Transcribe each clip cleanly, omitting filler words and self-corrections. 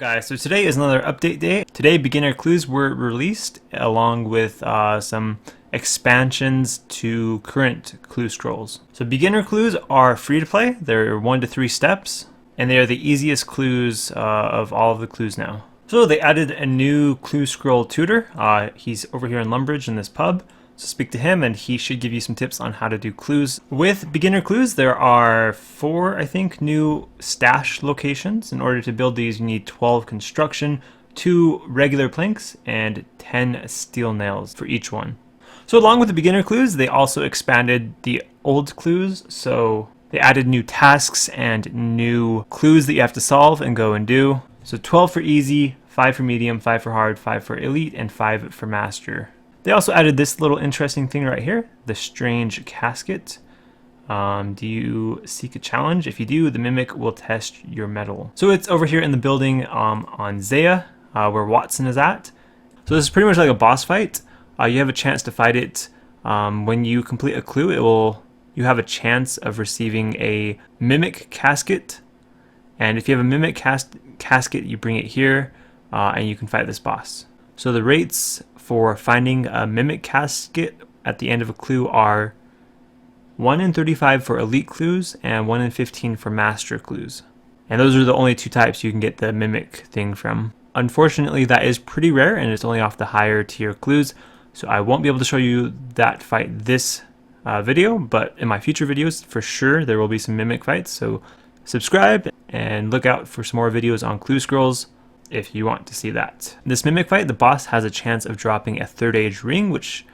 Guys, so today is another update day. Today beginner clues were released along with some expansions to current clue scrolls. So beginner clues are free to play. They're 1 to 3 steps and they are the easiest clues of all of the clues now. So they added a new clue scroll tutor. He's over here in Lumbridge in this pub. So speak to him and he should give you some tips on how to do clues. With beginner clues, there are 4, I think, new stash locations. In order to build these, you need 12 construction, 2 regular planks, and 10 steel nails for each one. So along with the beginner clues, they also expanded the old clues. So they added new tasks and new clues that you have to solve and go and do. So 12 for easy, 5 for medium, 5 for hard, 5 for elite, and 5 for master. They also added this little interesting thing right here, the strange casket. Do you seek a challenge? If you do, the mimic will test your mettle. So it's over here in the building on Zaya, where Watson is at. So this is pretty much like a boss fight. You have a chance to fight it. When you complete a clue, you have a chance of receiving a mimic casket. And if you have a mimic casket, you bring it here, and you can fight this boss. So the rates for finding a mimic casket at the end of a clue are 1 in 35 for elite clues and 1 in 15 for master clues. And those are the only 2 types you can get the mimic thing from. Unfortunately, that is pretty rare and it's only off the higher tier clues. So I won't be able to show you that fight this video, but in my future videos, for sure, there will be some mimic fights. So subscribe and look out for some more videos on clue scrolls if you want to see that. This mimic fight, the boss has a chance of dropping a 3rd age ring, which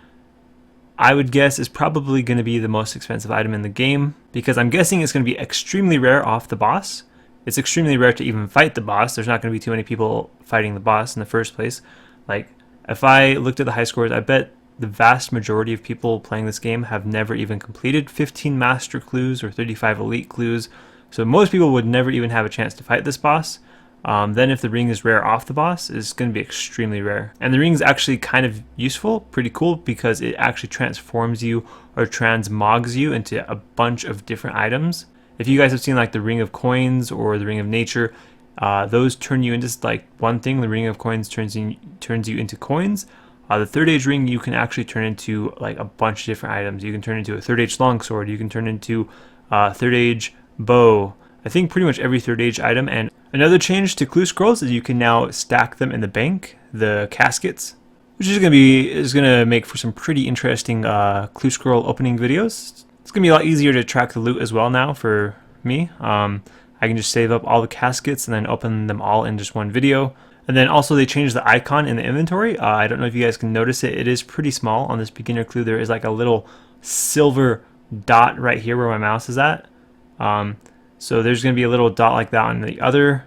I would guess is probably going to be the most expensive item in the game, because I'm guessing it's going to be extremely rare off the boss. It's extremely rare to even fight the boss. There's not going to be too many people fighting the boss in the first place. Like, if I looked at the high scores, I bet the vast majority of people playing this game have never even completed 15 master clues or 35 elite clues. So most people would never even have a chance to fight this boss. Then if the ring is rare off the boss, it's going to be extremely rare. And the ring is actually kind of useful, pretty cool, because it actually transforms you or transmogs you into a bunch of different items. If you guys have seen like the ring of coins or the ring of nature, those turn you into like one thing. The ring of coins turns you into coins. The 3rd age ring you can actually turn into like a bunch of different items. You can turn into a 3rd age longsword. You can turn into a 3rd age bow. I think pretty much every 3rd age item. And another change to clue scrolls is you can now stack them in the bank, the caskets, which is gonna make for some pretty interesting clue scroll opening videos. It's gonna be a lot easier to track the loot as well now for me. I can just save up all the caskets and then open them all in just one video. And then also they changed the icon in the inventory. I don't know if you guys can notice it. It is pretty small on this beginner clue. There is like a little silver dot right here where my mouse is at. So there's going to be a little dot like that on the other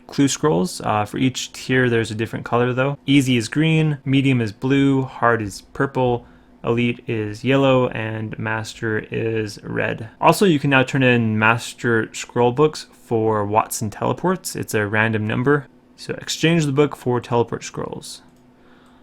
clue scrolls. For each tier there's a different color though. Easy is green, medium is blue, hard is purple, elite is yellow, and master is red. Also, you can now turn in master scroll books for Watson teleports. It's a random number. So exchange the book for teleport scrolls.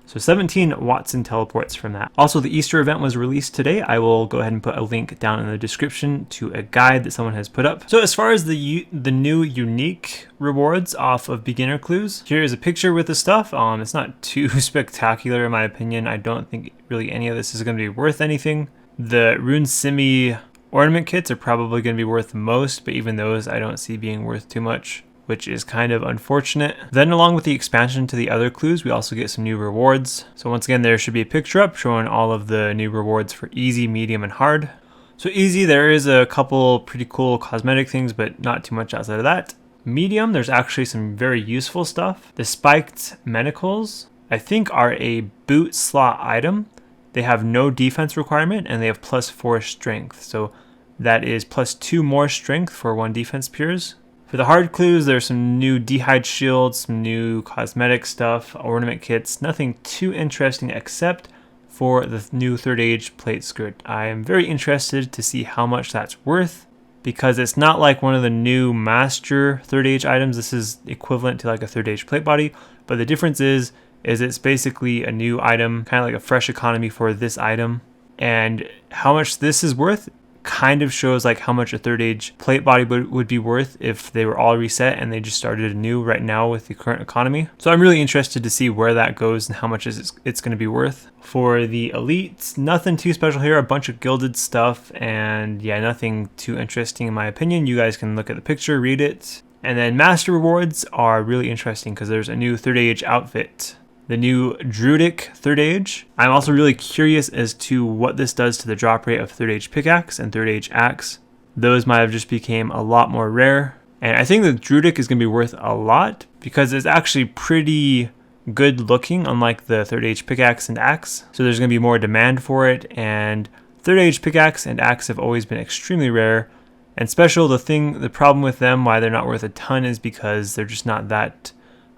So 17 Watson teleports from that. Also, the Easter event was released today. I will go ahead and put a link down in the description to a guide that someone has put up. So as far as the new unique rewards off of beginner clues, here is a picture with the stuff. It's not too spectacular in my opinion. I don't think really any of this is going to be worth anything. The Rune Simi ornament kits are probably going to be worth the most, but even those I don't see being worth too much, which is kind of unfortunate. Then along with the expansion to the other clues, we also get some new rewards. So once again, there should be a picture up showing all of the new rewards for easy, medium, and hard. So easy, there is a couple pretty cool cosmetic things, but not too much outside of that. Medium, there's actually some very useful stuff. The spiked manacles, I think, are a boot slot item. They have no defense requirement and they have +4 strength. So that is +2 more strength for 1 defense peers. For the hard clues, there's some new dehyde shields, some new cosmetic stuff, ornament kits, nothing too interesting except for the new 3rd age plate skirt. I am very interested to see how much that's worth, because it's not like one of the new master 3rd age items. This is equivalent to like a 3rd age plate body, but the difference is it's basically a new item, kind of like a fresh economy for this item. And how much this is worth kind of shows like how much a third age plate body would be worth if they were all reset and they just started anew right now with the current economy. So I'm really interested to see where that goes and how much it's going to be worth. For the elites, nothing too special here, a bunch of gilded stuff, and yeah, nothing too interesting in my opinion. You guys can look at the picture, read it. And then master rewards are really interesting because there's a new third age outfit, the new Druidic third age. I'm also really curious as to what this does to the drop rate of third age pickaxe and third age axe. Those might have just became a lot more rare. And I think the Druidic is going to be worth a lot because it's actually pretty good looking, unlike the third age pickaxe and axe. So there's going to be more demand for it, and third age pickaxe and axe have always been extremely rare and special. The problem with them, why they're not worth a ton, is because they're just not that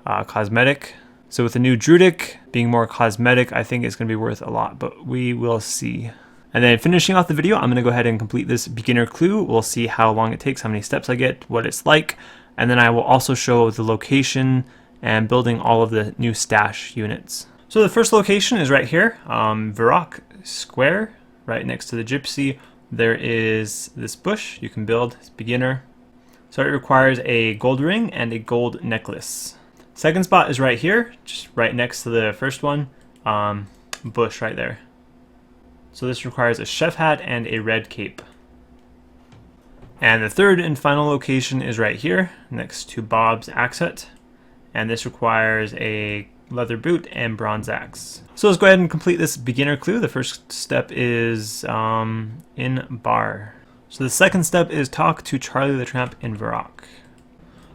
cosmetic. So with the new Druidic being more cosmetic, I think it's going to be worth a lot, but we will see. And then finishing off the video, I'm going to go ahead and complete this beginner clue. We'll see how long it takes, how many steps I get, what it's like, and then I will also show the location and building all of the new stash units. So the first location is right here, Varrock Square, right next to the Gypsy. There is this bush you can build, it's beginner. So it requires a gold ring and a gold necklace. Second spot is right here, just right next to the first one, bush right there. So this requires a chef hat and a red cape. And the third and final location is right here, next to Bob's axe hut. And this requires a leather boot and bronze axe. So let's go ahead and complete this beginner clue. The first step is in bar. So the second step is talk to Charlie the Tramp in Varrock.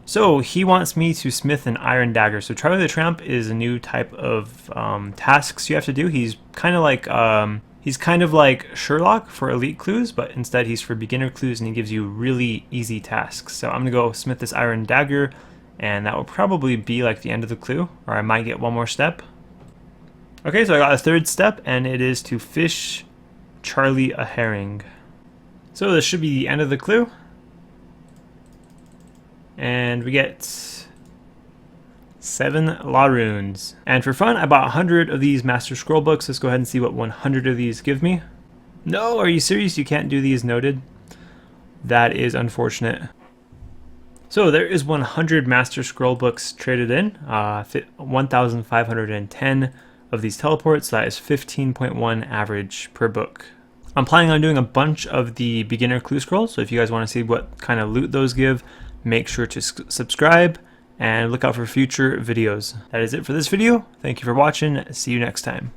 So he wants me to smith an iron dagger. So Charlie the Tramp is a new type of tasks you have to do. He's kind of like Sherlock for elite clues, but instead he's for beginner clues and he gives you really easy tasks. So I'm gonna go smith this iron dagger, and that will probably be like the end of the clue, or I might get one more step. Okay, so I got a third step, and it is to fish Charlie a herring. So this should be the end of the clue. And we get 7 law runes. And for fun, I bought 100 of these Master Scroll books. Let's go ahead and see what 100 of these give me. No, are you serious? You can't do these noted? That is unfortunate. So there is 100 Master Scroll books traded in, 1,510 of these teleports. So that is 15.1 average per book. I'm planning on doing a bunch of the beginner clue scrolls, so if you guys want to see what kind of loot those give, make sure to subscribe and look out for future videos. That is it for this video. Thank you for watching. See you next time.